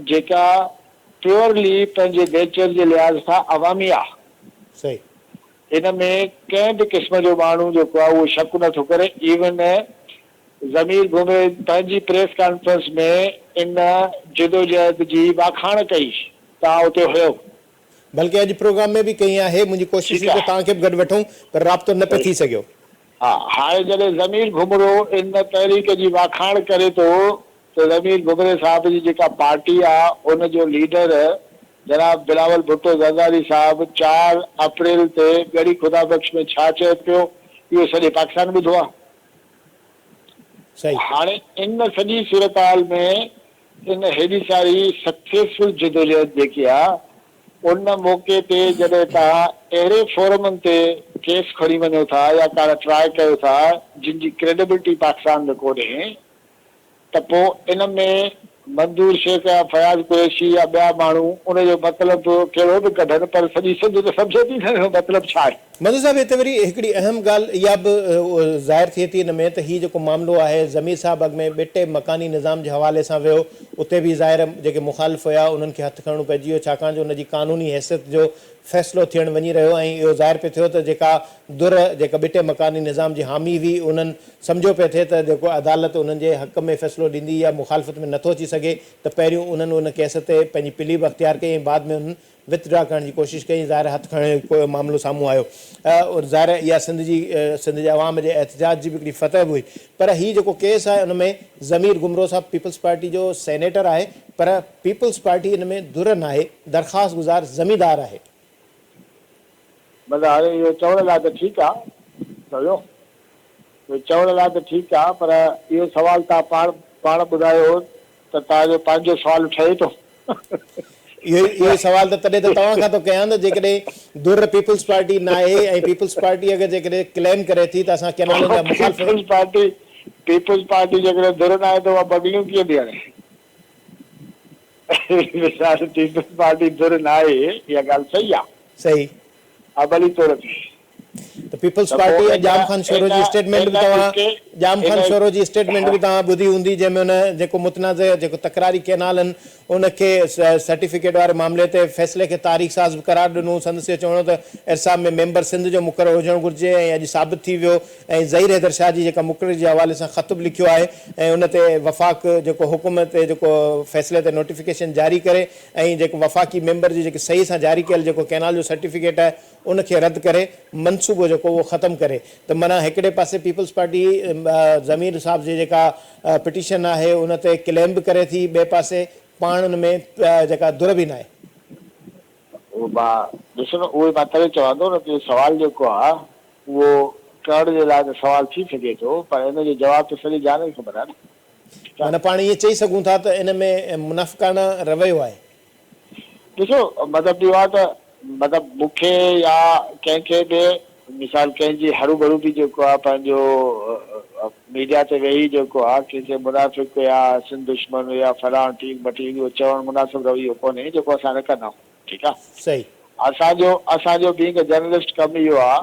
जेका प्योरली पंहिंजे नेचर जे लिहाज़ सां अवामी आहे, सही इन में कंहिं बि क़िस्म जो माण्हू जेको आहे उहो शक नथो करे। इवन ज़मीर घुमे पंहिंजी प्रेस कॉन्फ्रेंस में इन जिदोजहद जी वाखाण कई, तव्हां उते हुयो, बल्कि अॼु प्रोग्राम में भी कई आहे। मुंहिंजी कोशिशि हुई त तव्हांखे बि गॾु वठूं पर राब्तो न पियो थी सघियो। हा, हाणे जॾहिं ज़मीर घुमरो इन तहरीक जी वाखाण करे थो त ज़मीर घुमरे साहब जी जेका पार्टी आहे उन जो लीडर जनाब बिलावल भुट्टो ज़रदारी साहब 4 अप्रैल ते गड़ी खुदा बख्श में छा चए पियो इहो सॼे पाकिस्तान ॿुधो आहे। सही हाणे इन सॼी सूरतहाल में इन हेॾी सारी सक्सेसफुल जिदोजहद जेकी आहे उन मौक़े ते जॾहिं तव्हां अहिड़े फोरमनि ते केस खणी वञो था या का ट्राई कयो था जिन जी क्रेडिबिलिटी पाकिस्तान में कोन्हे त पोइ इन में मंजूर शेख या फयाज़ कुरैशी या ॿिया माण्हू उनजो मतिलबु कहिड़ो बि कढनि पर सॼी सिंध त सम्झे थी न मतिलबु छा आहे। मंजूर साहब हिते वरी हिकिड़ी अहम ॻाल्हि इहा बि ज़ाहिर थिए थी इन में त हीउ जेको मामिलो आहे ज़मीर साहब अॻु में ॿिटे मकानी निज़ाम जे हवाले सां वियो, उते बि ज़ाहिर जेके मुख़ालिफ़ हुया उन्हनि खे हथु खणणो पइजी वियो छाकाणि जो उनजी कानूनी हैसियत जो फ़ैसिलो थियणु वञी रहियो ऐं इहो ज़ाहिर पियो थियो त जेका जेका ॿिटे मकानी निज़ाम जी हामी हुई उन्हनि सम्झो पियो थिए त जेको अदालत उन्हनि जे हक़ में फ़ैसिलो ॾींदी या मुख़ालिफ़त में नथो अची सघे त पहिरियों उन्हनि उन केस ते पंहिंजी प्लीब अख़्तियार कई ऐं बाद में उन्हनि विथड्रा करण जी कोशिशि कई। ज़ाहिर हथु खणण जो मामिलो साम्हूं आयो और ज़ाहिर इहा सिंध जे अवाम जे एहतजाज जी बि हिकिड़ी फतह बि हुई। पर हीउ जेको केस आहे उन में ज़मीर घुमरो साहब पीपल्स पार्टी जो सेनेटर आहे पर पीपल्स पार्टी इन में धुर न आहे, दरख़्वास्त गुज़ार ज़मीदार आहे। मतिलबु हाणे इहो चवण लाइ त ठीकु आहे, सम्झो इहो चवण लाइ त ठीकु आहे पर इहो सुवालु तव्हां पाण ॿुधायो त तव्हांजो पंहिंजो सुवालु ठहे थो। इहो सवाल त तॾहिं त तव्हां खां थो कयां न जेकॾहिं धुर पीपल्स पार्टी न आहे ऐं पीपल्स पार्टी अगरि जेकॾहिं क्लेम करे थी त असां केनालनि जा मुखालिफ़ पीपल्स पार्टी जेकॾहिं धुर न आहे त उहा बगलियूं कीअं थी हाणे पीपल्स पार्टी धुर न आहे इहा ॻाल्हि सही आहे, सही भली तौर ते त पीपल्स पार्टी जाम खान शोरो जी स्टेटमेंट बि तव्हां ॿुधी हूंदी जंहिंमें उन जेको मुतनाज़ जेको तकरारी केनाल आहिनि उनखे सर्टिफिकेट वारे मामले ते फ़ैसिले खे तारीख़ साज़ करार ॾिनो। संदसि चवणो त इरसाब में मेंबर सिंध जो मुक़ररु हुजणु घुरिजे ऐं अॼु साबित थी वियो ऐं ज़हीर हैदर शाह जी जेका मुक़ररी जे हवाले सां ख़त बि लिखियो आहे ऐं उन ते वफ़ाक़ जेको हुकुम ते जेको फ़ैसिले ते नोटिफिकेशन जारी करे ऐं जेको वफ़ाक़ी मेंबर जी जेके सही सां जारी कयल जेको केनाल जो सर्टिफिकेट आहे उनखे रद्द करे मनसूबो जेको उहो ख़तमु करे। त माना हिकिड़े पासे पीपल्स पार्टी ज़मीर साहब जी जेका पिटीशन आहे उन ते क्लेम बि करे थी, ॿिए पासे पाण उन में जेका धुर बि न आहे। ॾिसो न उहे मां तॾहिं चवां थो न की सुवालु जेको आहे उहो करण जे लाइ त सुवालु थी सघे थो पर हिन जो जवाबु त सॼी ॼाण ई ख़बर आहे न। माना पाण ईअं चई सघूं था त इन में मुनाफ़िक़ाना रवैयो आहे। ॾिसो मतिलबु इहो आहे त मतिलबु मूंखे या कंहिंखे बि मिसाल कंहिंजी हरू भरू बि जेको आहे पंहिंजो मीडिया ते वेही जेको आहे कंहिंखे मुनाफ़िक़ या सिंध दुश्मन या फलाण ठीक बटीक इहो चवणु मुनासिबु रवैयो कोन्हे जेको असां न कंदा आहियूं। ठीकु आहे, सही असांजो बीइंग अ जर्नलिस्ट कमु इहो आहे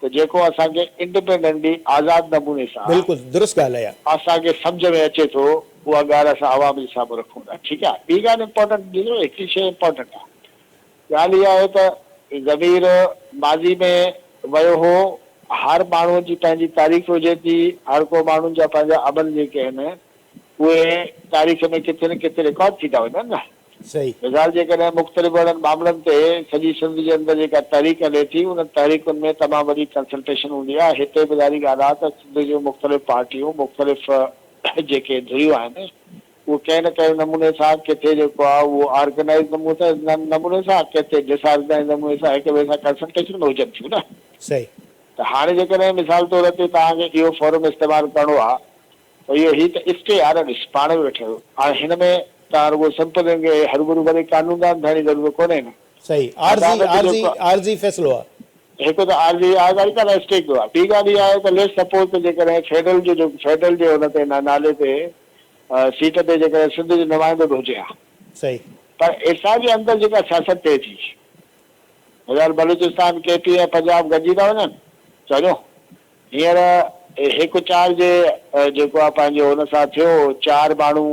त जेको असांखे इंडिपेंडेंटली आज़ादु नमूने सां बिल्कुलु दुरुस्त ॻाल्हि आहे असांखे सम्झ में अचे थो उहा ॻाल्हि असां आवाम जे साम्हूं रखूं था। ठीकु आहे, ॿी ॻाल्हि इम्पोर्टेंट ॾिसो हिकिड़ी शइ इम्पोर्टेंट आहे, ॻाल्हि इहा आहे त ज़मीर माज़ी में वियो हो, हर माण्हूअ जी पंहिंजी तारीख़ हुजे थी, हर को माण्हुनि जा पंहिंजा अमल जेके आहिनि उहे तारीख़ में किथे न किथे रिकॉर्ड थी था वञनि न। सही मिसाल जेकॾहिं मुख़्तलिफ़ मामलनि ते सॼी सिंध जे अंदरि जेका तहरीक हले थी उन तहरीकुनि में तमामु वॾी कंसल्टेशन हूंदी आहे। हिते बि ॾाढी ॻाल्हि आहे त सिंध जूं मुख़्तलिफ़ पार्टियूं मुख़्तलिफ़ जेके धुरियूं आहिनि उहो कंहिं न कंहिं नमूने सां किथे जेको आहे उहो ऑर्गेनाइज़ नमूने सां किथे डिसऑर्गेनाइज़ नमूने सां हिक ॿिए सां कंसल्टेशन में हुजनि थियूं न। सही त हाणे जेकॾहिं मिसाल तौर ते तव्हांखे इहो फॉरम इस्तेमालु करिणो आहे त इहो हीअ त स्टे आहे न, ॾिस पाण बि वेठो हाणे हिन में तव्हां रुगो सिंपल हरूभरू वरी कानूनदान थियण जी ज़रूरत कोन्हे न। सही आरजी फ़ैसिलो आहे। हिकु त आरजी आज़ादी का स्टेक आहे। ॿी ॻाल्हि इहा आहे त लेट सपोज त जेकॾहिं फेडरल जे हुन ते नाले ते सीट ते जेकॾहिं सिंध जो नुमाइंदो बि हुजे हा, सही, पर असां जे अंदरि जेका सियासत थिए थी, हींअर बलूचिस्तान केपी ऐं पंजाब गॾिजी था वञनि चङो। हींअर हिकु 4 जे जेको आहे पंहिंजो हुन सां थियो, 4 माण्हू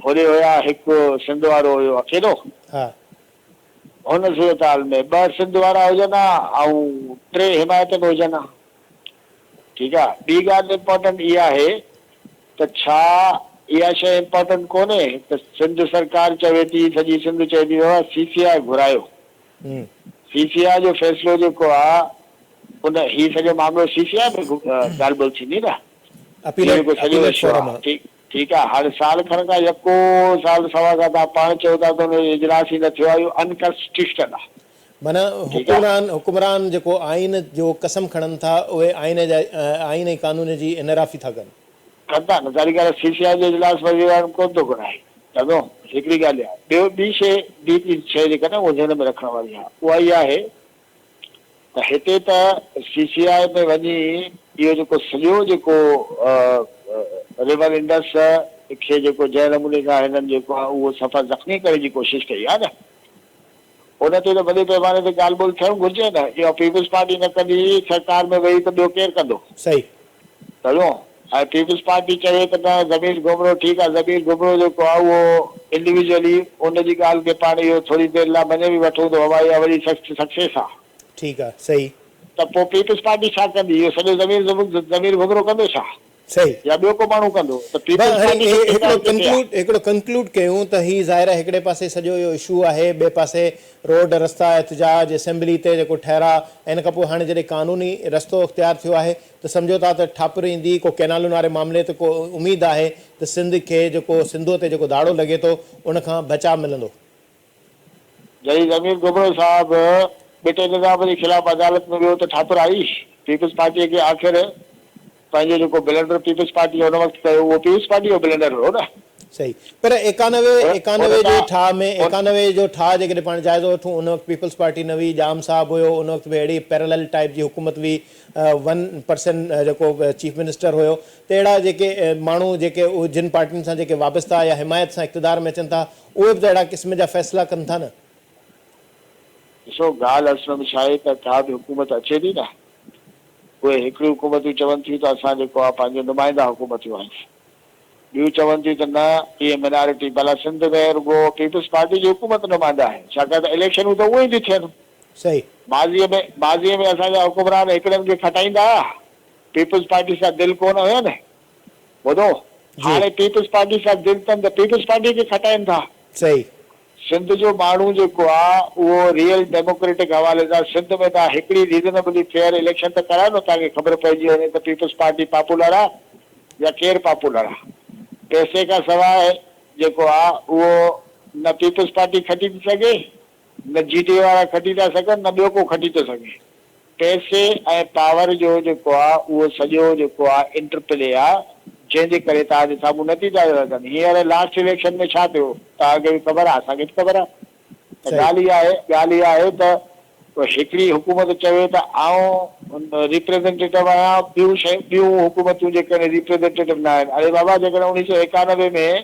होॾे हुया, हिकु सिंध वारो हुयो अकेलो। हा, हुन सूरताल में 2 सिंध वारा हुजनि हा ऐं 3 हिमायत में हुजनि हा। ठीकु आहे। ॿी ॻाल्हि इम्पोर्टेंट इहा आहे त छा इहा शइ इम्पोर्टेंट कोन्हे त सिंध सरकार चवे थी, सॼी सिंध चए थी CCI घुरायो। CCI जो फ़ैसिलो जेको आहे उन ही सॼो मामिलो CCI में ॻाल्हि ॿोल थींदी न। ठीकु आहे। हर साल खण खां यको साल सवा खां तव्हां पाण चओ था त हुन इजलास ई न थियो आहे, इहो अनकॉन्स्टिट्यूशनल आहे। माना हुकुमरान जेको आइन जो कसम खणनि था, उहे आइन ऐं कानून जी इनराफ़ी था कनि। कंदा न सारी ॻाल्हि CCI जो इजलास वग़ैरह कोन थो घुराए चङो। हिकिड़ी ॻाल्हि आहे। ॿी शइ जेका न उहा ध्यान में रखण वारी आहे, उहा इहा आहे त हिते त CCI में वञी इहो जेको सॼो जेको रिवर इंडस खे जेको जंहिं नमूने सां हिननि जेको आहे उहो सफ़ा ज़ख़्मी करे जी कोशिशि कई आहे न, उन ते त वॾे पैमाने ते ॻाल्हि ॿोल थियणु घुरिजे न। इहा पीपुल्स पार्टी न कंदी, सरकार में वेही त ॿियो केरु कंदो? सही, चङो। ऐं पीपुल्स पार्टी चवे त न ज़मीर घुमरो, ठीकु आहे, ज़मीर घुमरो जेको आहे उहो इंडिविजुअली उनजी ॻाल्हि खे पाण इहो थोरी देरि लाइ मञे बि वठूं त बाबा इहा वरी सक्सेस आहे, ठीकु आहे, सही। त पोइ पीपुल्स पार्टी छा कंदी? इहो सॼो ज़मीर घुमरो कंदो छा? सही, या ॿियो को माण्हू कंदो? त हिकिड़ो कंक्लूड कयूं त ही ज़ाहिर आहे हिकिड़े पासे सॼो इहो इशू आहे, ॿिए पासे रोड रस्ता एहतजाज असेंबली ते जेको ठहिरा, इन खां पोइ हाणे जॾहिं कानूनी रस्तो इख़्तियार थियो आहे त सम्झो था त ठापुर ईंदी, को कैनालुनि वारे मामले ते को उमेदु आहे त सिंध खे जेको सिंधो ते जेको दाड़ो लॻे थो उन खां बचाव मिलंदो। जॾहिं ज़मीर घुमरो साहिबु ॿिटे निज़ाम जे ख़िलाफ़ अदालत में वियो त ठाकुर आई पीपुल्स पार्टीअ खे आख़िर पंहिंजो जेको ब्लेंडर पीपुल्स पार्टी हुन वक़्तु कयो उहो पीपुल्स पार्टी जो ब्लेंडर हुयो न। सही, पर 91 जो ठाह में 91 जो ठाह जेकॾहिं पाण जाइज़ो वठूं उन वक़्तु पीपुल्स पार्टी न हुई, जाम साहब हुयो, उन वक़्तु बि अहिड़ी पैरेलल टाइप जी हुकूमत हुई, 1% जेको चीफ मिनिस्टर हुयो। त अहिड़ा जेके माण्हू जेके जिन पार्टियुनि सां जेके वाबस्ता या हिमायत सां इक़्तिदार में अचनि था उहे बि त अहिड़ा क़िस्म जा फ़ैसिला कनि था न। ॾिसो ॻाल्हि असल में छा आहे त का बि हुकूमत अचे थी न, उहे हिकिड़ियूं हुकूमतूं चवनि थियूं त असां जेको आहे पंहिंजो नुमाइंदा हुकूमतूं आहिनि, ॿियूं चवनि थियूं त न इहे माइनॉरिटी। भला सिंध में रुगो पीपुल्स पार्टी जी हुकूमत नुमाइंदा आहिनि, छाकाणि त इलेक्शनूं त उहे ई थियूं थियनि। सही, माज़ीअ में असांजा हुकुमरान हिकिड़नि खे खटाईंदा हुआ, पीपुल्स पार्टी सां दिलि कोन हुयो न। ॿुधो, हाणे पीपुल्स पार्टी सां दिलि अथनि त पीपुल्स पार्टी खे खटाइनि था। सही, सिंध जो माण्हू जेको आहे उहो रियल डेमोक्रेटिक हवाले सां सिंध में तव्हां हिकिड़ी रीज़नेबली फेयर इलेक्शन त करायो न, तव्हांखे ख़बर पइजी वञे त पीपुल्स पार्टी पॉपुलर आहे या केरु पॉपुलर आहे। पैसे खां सवाइ जेको आहे उहो न पीपुल्स पार्टी खटी थी सघे, न GT वारा खटी था सघनि, न ॿियो को खटी थो सघे। पैसे ऐं पावर जो जेको आहे उहो सॼो जेको आहे इंटरप्ले आहे, जंहिंजे करे तव्हांजे साम्हूं नतीजा रहनि। हींअर लास्ट इलेक्शन में छा थियो तव्हांखे बि ख़बर आहे, असांखे बि ख़बर आहे। त ॻाल्हि इहा आहे त हिकिड़ी हुकूमत चवे त आउं रिप्रेज़ेंटेटिव आहियां, ॿियूं हुकूमतूं जेकॾहिं रिप्रेज़ेंटेटिव न आहिनि। अरे बाबा, जेकॾहिं 1991 में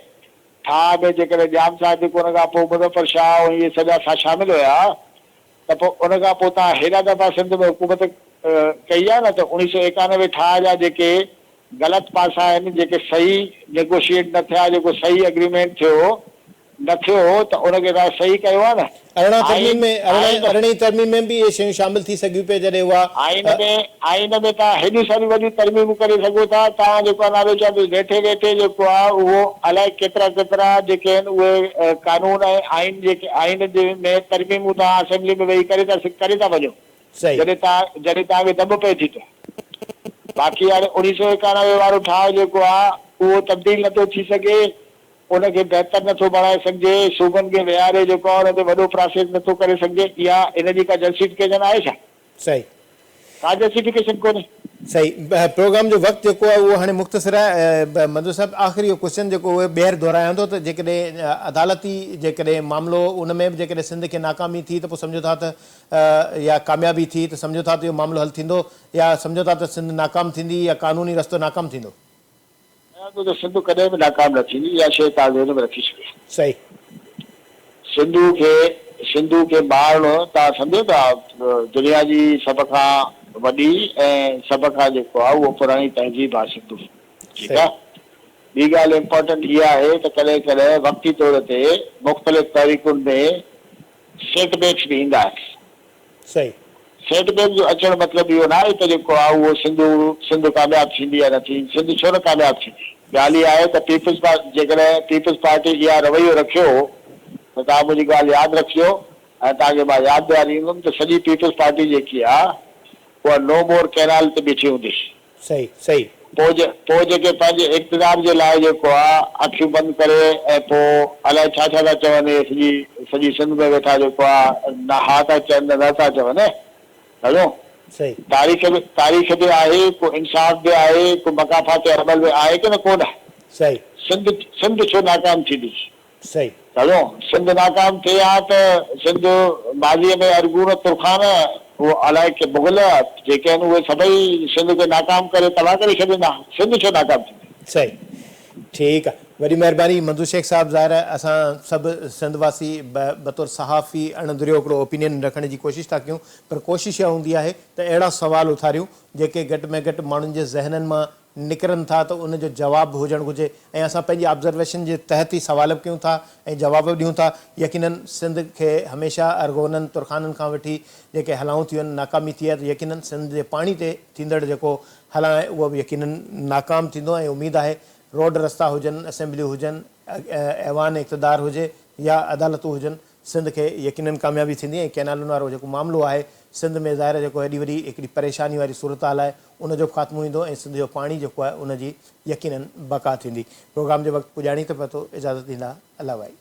ठाह में जेकॾहिं जाम साहिब जेको हुन खां पोइ मुज़फ़र शाह ऐं इहे सॼा शामिल हुया त पोइ उन खां पोइ तव्हां हेॾा दफ़ा सिंध में हुकूमत कई आहे न, त 1991 ठाह जा जेके ग़लति पासा आहिनि, जेके सही नेगोशिएट न थिया, जेको सही एग्रीमेंट न थियो त उनखे तव्हां सही कयो आहे न। 18वीं तरमीम में बि इहे शयूं शामिल थी सघियूं पिए जॾहिं उहा आइन में तव्हां हेॾियूं सारियूं वॾियूं तरमीमूं करे सघो था। तव्हां जेको आहे नालो चवां वेठे जेको आहे उहो अलाए केतिरा जेके आहिनि उहे कानून ऐं आइन जे में तरमीमूं तव्हां असेंबली में वेही करे था वञो जॾहिं तव्हांखे दॿ पए थी त। बाक़ी हाणे 1991 वारो ठाह जेको आहे उहो तब्दील नथो थी सघे, उनखे बहितर नथो बणाए सघिजे, सूबनि खे विहारे जेको आहे हुन ते वॾो प्रोसेस नथो करे सघिजे। इहा इन जी का जस्टिफिकेशन आहे छा? सही, का जस्टिफिकेशन कोन्हे। सही प्रोग्राम जो वक़्तु जेको आहे उहो हाणे मुख़्तसिर आहे। मंजूर साहब आख़िरी इहो क्वेश्चन जेको उहे ॿीहर दोहरायां थो त जेकॾहिं अदालती जेकॾहिं मामिलो उन में बि जेकॾहिं सिंध खे नाकामी थी त पोइ सम्झो था त या कामयाबी थी त सम्झो था त इहो मामिलो हल थींदो, या सम्झो था त सिंध नाकाम थींदी या कानूनी रस्तो नाकाम थींदो? त सिंध कॾहिं बि नाकाम न थींदी, इहा शइ तव्हां ज़हन में रखी छॾियो। सही। सिंधु खे मारणु तव्हां सम्झो था दुनिया जी सभ खां वॾी ऐं सभ खां जेको आहे उहो पुराणी तहज़ीब आहे सिंधु। ठीकु आहे। ॿी ॻाल्हि इम्पोर्टेंट इहा आहे त कॾहिं कॾहिं वक़्ती तौर ते मुख़्तलिफ़ तारीख़ुनि में सेटबैक्स बि ईंदा आहिनि। सही। सेटबैक जो अचणु मतिलबु इहो न आहे त जेको आहे उहो सिंधु कामयाबु थींदी या न थींदी। सिंध छो न कामयाबु थींदी? ॻाल्हि इहा आहे त जेकॾहिं पीपल्स पार्टी इहा रवैयो रखियो त तव्हां मुंहिंजी ॻाल्हि यादि रखियो ऐं तव्हांखे मां यादि ॾियारींदुमि त सॼी पीपल्स पार्टी जेकी आहे उहा नो मोर कैनाल ते बीठी हूंदी। सही। सही। पोइ जेके पंहिंजे इक़्तिदार जे लाइ जेको आहे अखियूं बंदि करे ऐं पोइ अलाए छा छा था चवनि, सॼी सिंध में वेठा जेको आहे न हा था चवनि न था चवनि। हलो सही। तारीख़ बि आहे, को इंसाफ़ बि आहे, को मकाफ़ात अमल बि आहे की न कोन आहे। सही। सिंध छो नाकाम थींदी? सही। हलो सिंध नाकाम थिए हा त सिंध माज़ीअ में अरगून तुर्खान उहो अलाए के मुग़ल जेके आहिनि उहे सभई सिंध खे नाकाम करे तबाह करे छॾींदा। सिंध छो नाकाम थींदी? सही। ठीकु आहे, वॾी महिरबानी मंजूर शेख साहब। ज़ाहिर आहे असां सभु सिंधवासी बतौर सहाफ़ी अणदुरियो हिकिड़ो ओपिनियन रखण जी कोशिशि था कयूं, पर कोशिशि इहा हूंदी आहे त अहिड़ा सुवाल उथारियूं जेके घटि में घटि माण्हुनि जे ज़हननि मां निकिरनि था त उनजो जवाबु हुजणु घुरिजे, ऐं असां पंहिंजी ऑब्ज़र्वेशन जे तहत ई सवाल कयूं था ऐं जवाब ॾियूं था। यकीनन सिंध खे हमेशह अरगोननि तुर्खाननि खां वठी जेके हलाऊं थियूं आहिनि नाकामी थी आहे, त यकीनन सिंध जे पाणी ते थींदड़ जेको हलां आहे उहो बि यकीनन नाकाम थींदो। ऐं उमेदु आहे रोड रस्ता हुजनि, असेंबलियूं हुजनि, ऐवान इक़्तिदार हुजे या अदालतूं हुजनि, सिंध खे यकीनन कामयाबी थींदी। ऐं कैनालुनि वारो जेको मामिलो आहे सिंध में ज़ाहिर जेको एॾी वॾी हिकिड़ी परेशानी वारी सूरत हाल आहे उनजो ख़ात्मो ईंदो ऐं सिंध जो पाणी जेको आहे उनजी यकीनन बका थींदी। प्रोग्राम जे वक़्तु पुॼाणी त पतो इजाज़त ॾींदा। अल्लाह भाई।